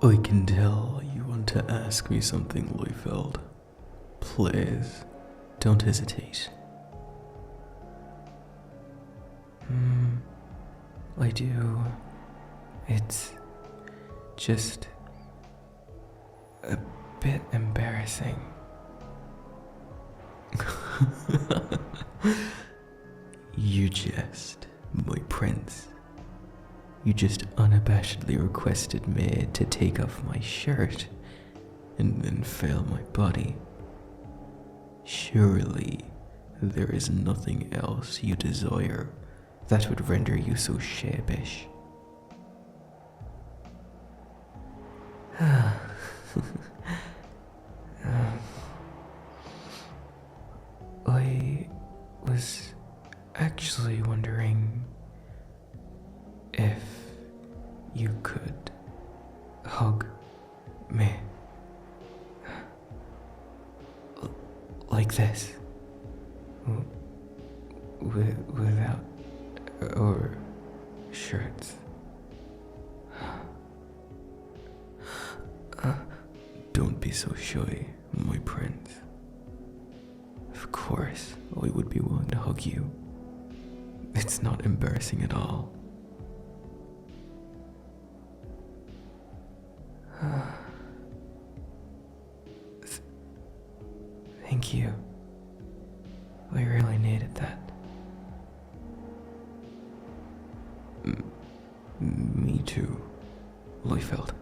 I can tell you want to ask me something, Leufeld. Please, don't hesitate. I do. It's just a bit embarrassing. You jest, my prince. You just unabashedly requested me to take off my shirt and then fail my body. Surely there is nothing else you desire that would render you so sheepish. I was actually wondering if you could hug me like this, without our shirts. Don't be so shy, my prince. Of course, I would be willing to hug you. It's not embarrassing at all. Thank you. I really needed that. Me too, Leufeld.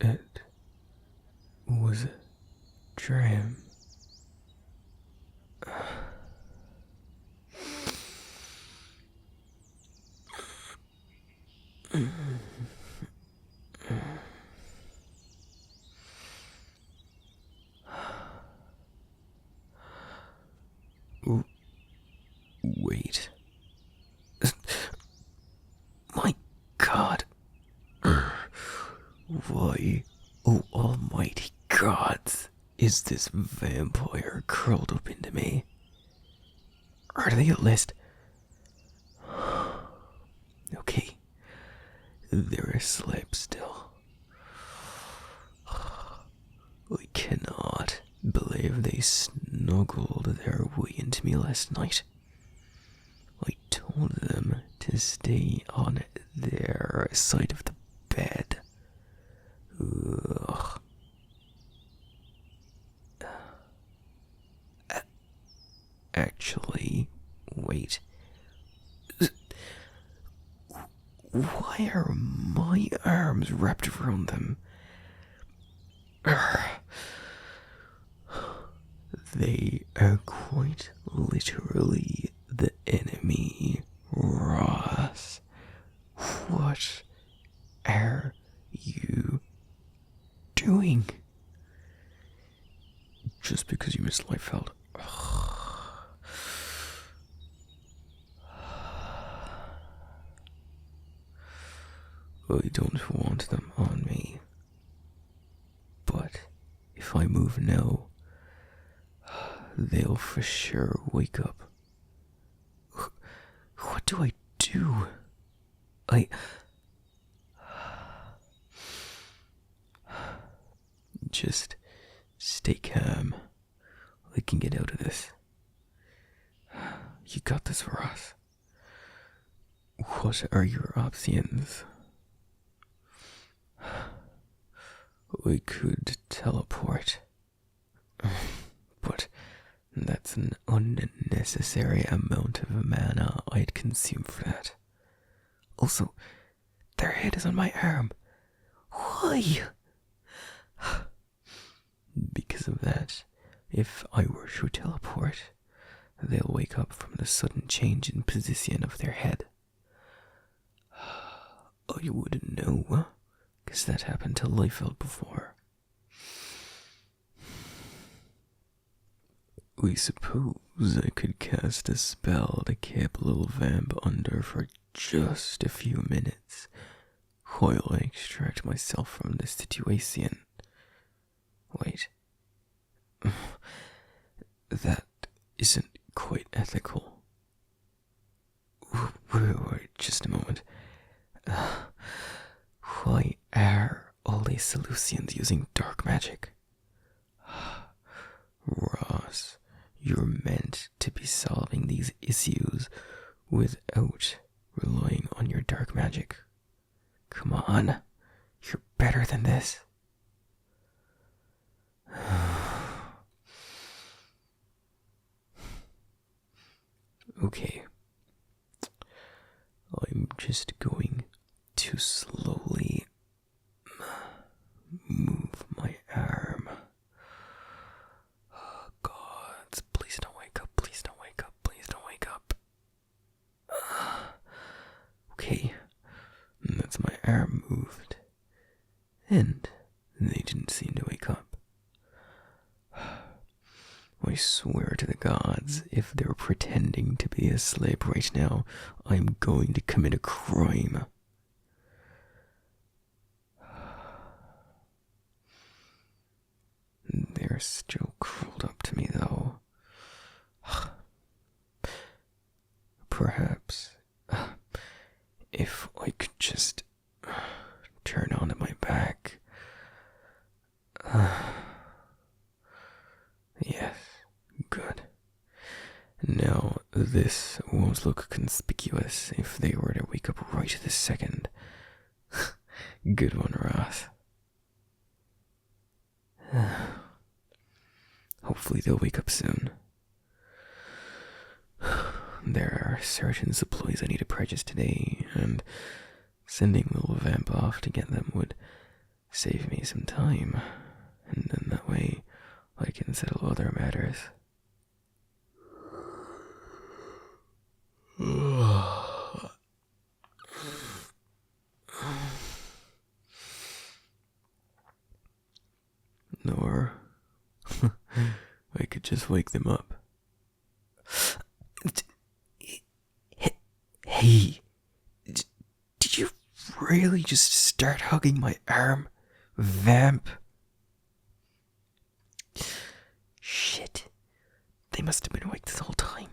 It was a dream. Wait. My God. Why, oh almighty gods, is this vampire curled up into me? Are they at least... Okay, they're asleep still. I cannot believe they snuggled their way into me last night. I told them to stay on their side of the bed. Ugh. Actually, wait. Why are my arms wrapped around them? They are quite literally the enemy, Ross. What are you doing? Just because you missed Leifeld. I don't want them on me. But if I move now, they'll for sure wake up. What do I do? Just stay calm. I can get out of this. You got this, for us. What are your options? I could teleport, but that's an unnecessary amount of mana I'd consume for that. Also, their head is on my arm. Why? Because of that, if I were to teleport, they'll wake up from the sudden change in position of their head. I wouldn't know, because that happened to Leifeld before. I suppose I could cast a spell to keep a little vamp under for just a few minutes while I extract myself from this situation. Wait. That isn't quite ethical. Wait, just a moment. Why are all these Seleucians using dark magic? Ross, you're meant to be solving these issues without relying on your dark magic. Come on, you're better than this. Okay. I'm just going to slowly move my arm. Oh, God, please don't wake up, please don't wake up, please don't wake up. Okay, that's my arm moved. And they didn't seem to wake up. I swear to the gods, if they're pretending to be asleep right now, I'm going to commit a crime. They're still curled up to me, though. Perhaps, if I could just turn onto my back. Yes, good. Now, this won't look conspicuous if they were to wake up right this second. Good one, Ross. Hopefully they'll wake up soon. There are certain supplies I need to purchase today, and sending little Vamp off to get them would save me some time, and then that way I can settle other matters. Or I could just wake them up. Hey, did you really just start hugging my arm, Vamp? Shit, they must have been awake this whole time.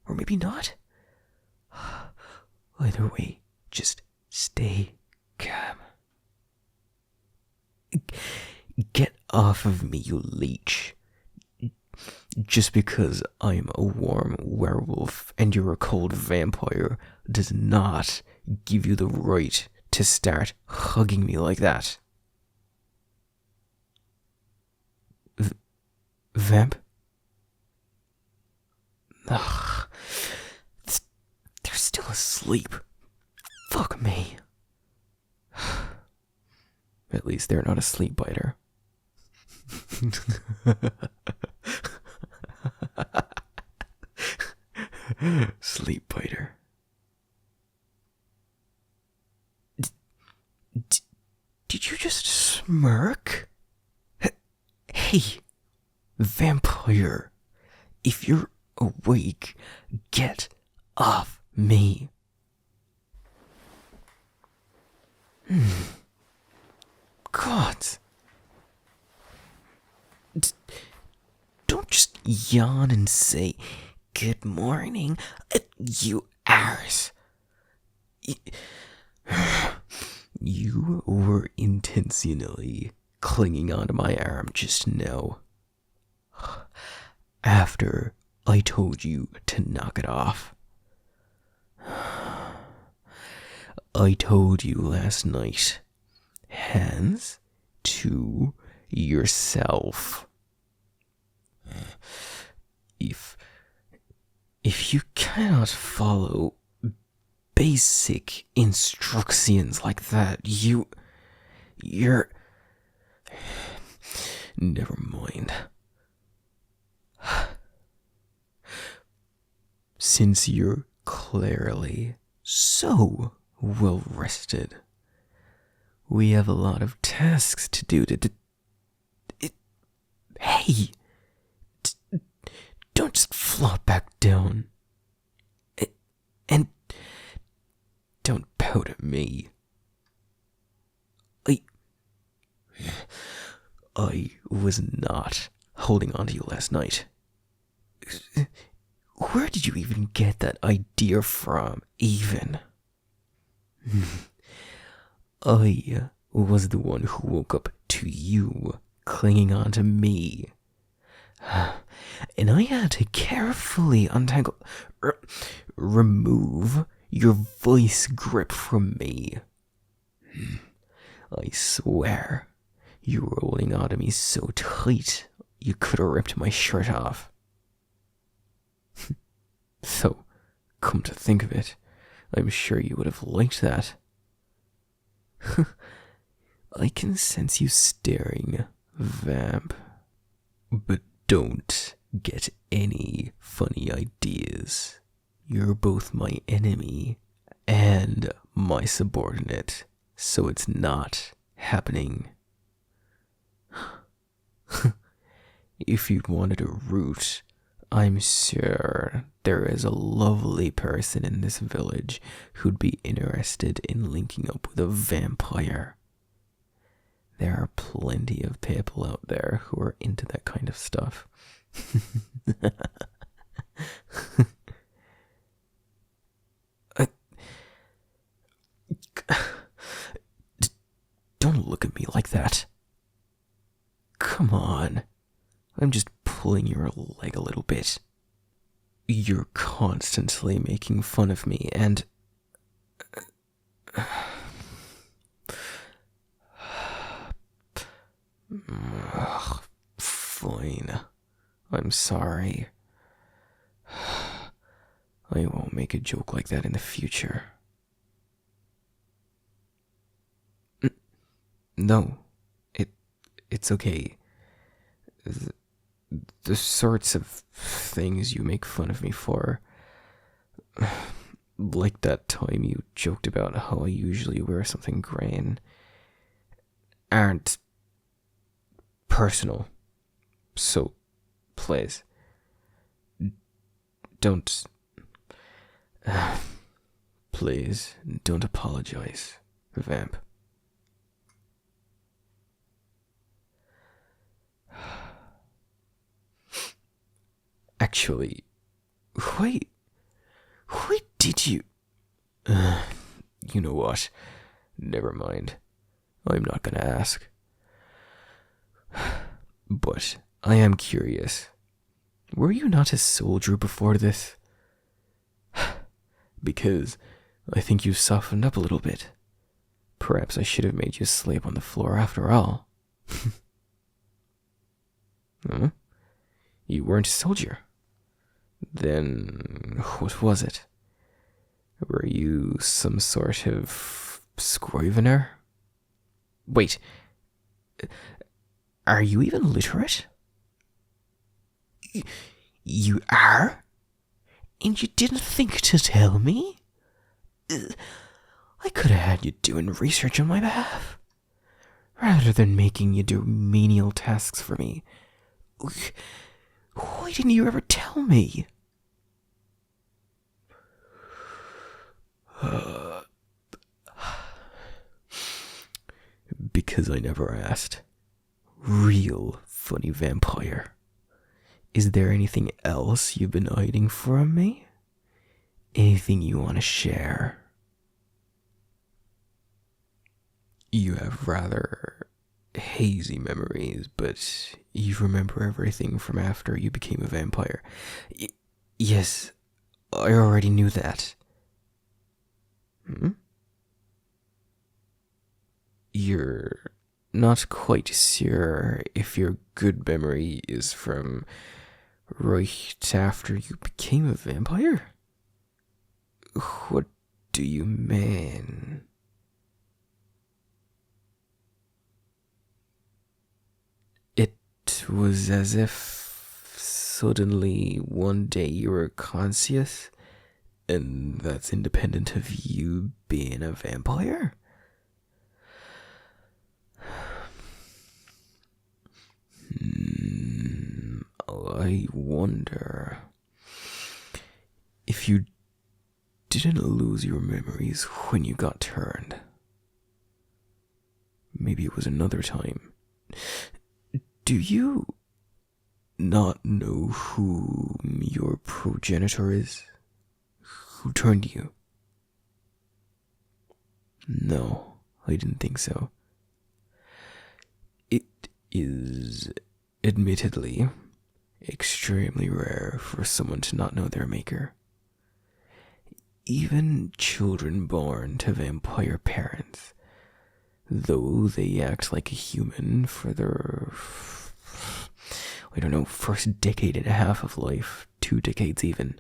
Or maybe not. Either way, just stay calm. Get off of me, you leech. Just because I'm a warm werewolf and you're a cold vampire does not give you the right to start hugging me like that. Vamp? Ugh. They're still asleep. Fuck me. At least they're not a sleep biter. Sleep biter. Did you just smirk? Hey, vampire. If you're awake, get off me. God. Don't just yawn and say, good morning, you arse. You were intentionally clinging onto my arm just now. After I told you to knock it off. I told you last night. Hands to yourself. If you cannot follow basic instructions like that, you're... Never mind. Since you're clearly so well rested, we have a lot of tasks to do Hey! Don't just flop back down. And don't pout at me. I was not holding on to you last night. Where did you even get that idea from, even? I was the one who woke up to you clinging on to me. And I had to carefully untangle, remove your vice grip from me. I swear, you were holding on to me so tight, you could have ripped my shirt off. So, come to think of it, I'm sure you would have liked that. I can sense you staring, vamp. But don't get any funny ideas. You're both my enemy and my subordinate, so it's not happening. If you wanted a route, I'm sure there is a lovely person in this village who'd be interested in linking up with a vampire. There are plenty of people out there who are into that kind of stuff. Don't look at me like that. Come on. I'm just pulling your leg a little bit. You're constantly making fun of me, and... Fine. I'm sorry. I won't make a joke like that in the future. No. It's okay. The sorts of things you make fun of me for, like that time you joked about how I usually wear something grey, aren't personal. So, please, don't apologize, vamp. Actually, why did you... you know what? Never mind. I'm not gonna ask. But I am curious. Were you not a soldier before this? Because I think you softened up a little bit. Perhaps I should have made you sleep on the floor after all. Huh? You weren't a soldier. Then what was it? Were you some sort of scrivener? Wait, are you even literate? You are? And you didn't think to tell me? I could have had you doing research on my behalf, rather than making you do menial tasks for me. Why didn't you ever tell me? Because I never asked. Real funny vampire. Is there anything else you've been hiding from me? Anything you want to share? You have rather hazy memories, but you remember everything from after you became a vampire. Yes, I already knew that. You're not quite sure if your good memory is from right after you became a vampire? What do you mean? It was as if suddenly one day you were conscious, and that's independent of you being a vampire? I wonder if you didn't lose your memories when you got turned. Maybe it was another time. Do you not know who your progenitor is? Who turned you? No, I didn't think so. It is admittedly extremely rare for someone to not know their maker. Even children born to vampire parents, though they act like a human for their, I don't know, first decade and a half of life, 2 decades even,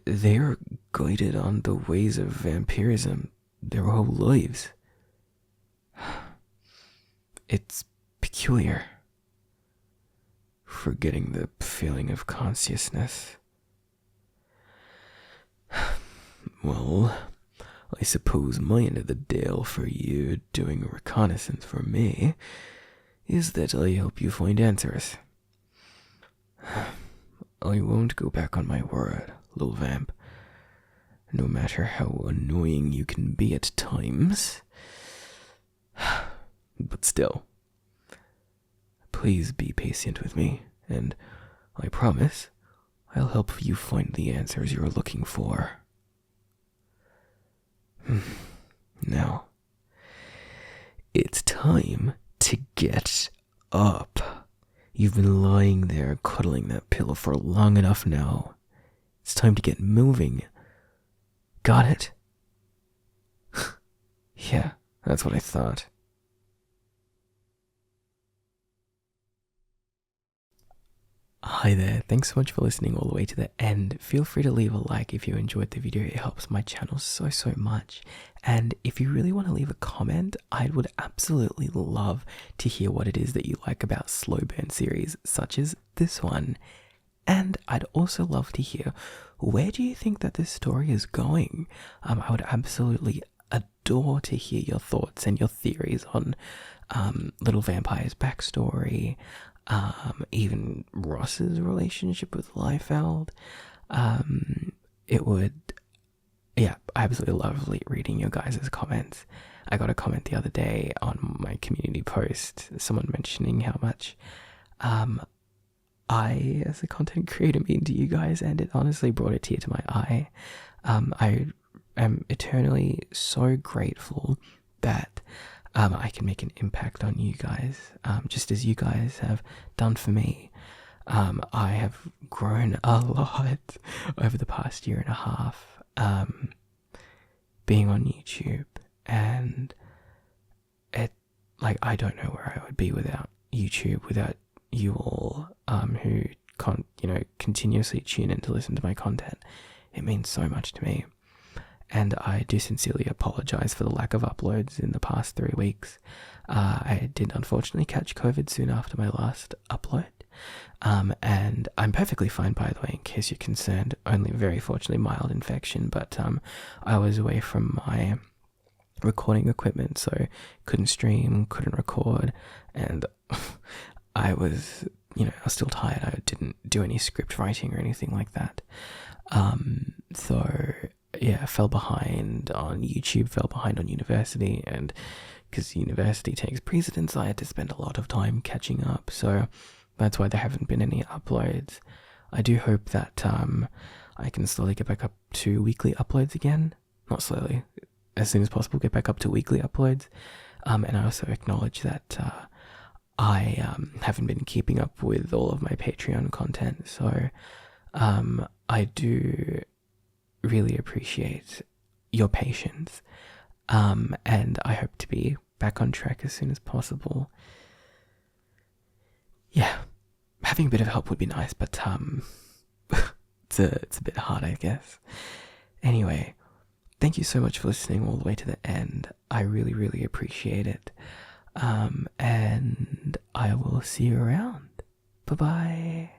they are guided on the ways of vampirism their whole lives. It's peculiar. Forgetting the feeling of consciousness. Well, I suppose my end of the deal for you doing a reconnaissance for me is that I help you find answers. I won't go back on my word, little vamp. No matter how annoying you can be at times. But still, please be patient with me, and I promise I'll help you find the answers you're looking for. Now, it's time to get up. You've been lying there cuddling that pillow for long enough now. It's time to get moving. Got it? Yeah, that's what I thought. Hi there, thanks so much for listening all the way to the end. Feel free to leave a like if you enjoyed the video, it helps my channel so much. And if you really want to leave a comment, I would absolutely love to hear what it is that you like about slow burn series such as this one. And I'd also love to hear, where do you think that this story is going? I would absolutely adore to hear your thoughts and your theories on Little Vampire's backstory, even Ross's relationship with Liefeld. It would, yeah, I absolutely love reading your guys' comments. I got a comment the other day on my community post, someone mentioning how much I, as a content creator, mean to you guys, and it honestly brought a tear to my eye. I am eternally so grateful that I can make an impact on you guys, just as you guys have done for me. I have grown a lot over the past year and a half, being on YouTube, and I don't know where I would be without YouTube, without you all, who continuously tune in to listen to my content. It means so much to me. And I do sincerely apologize for the lack of uploads in the past 3 weeks. I did unfortunately catch COVID soon after my last upload. And I'm perfectly fine, by the way, in case you're concerned. Only very fortunately mild infection, but I was away from my recording equipment, so couldn't stream, couldn't record, and I was still tired. I didn't do any script writing or anything like that. So yeah, I fell behind on YouTube, fell behind on university, and because university takes precedence, I had to spend a lot of time catching up, so that's why there haven't been any uploads. I do hope that I can slowly get back up to weekly uploads again. Not slowly, as soon as possible, get back up to weekly uploads. And I also acknowledge that I haven't been keeping up with all of my Patreon content, so I do really appreciate your patience, and I hope to be back on track as soon as possible. Yeah, having a bit of help would be nice, but it's a bit hard, I guess. Anyway, thank you so much for listening all the way to the end. I really appreciate it, and I will see you around. Bye bye.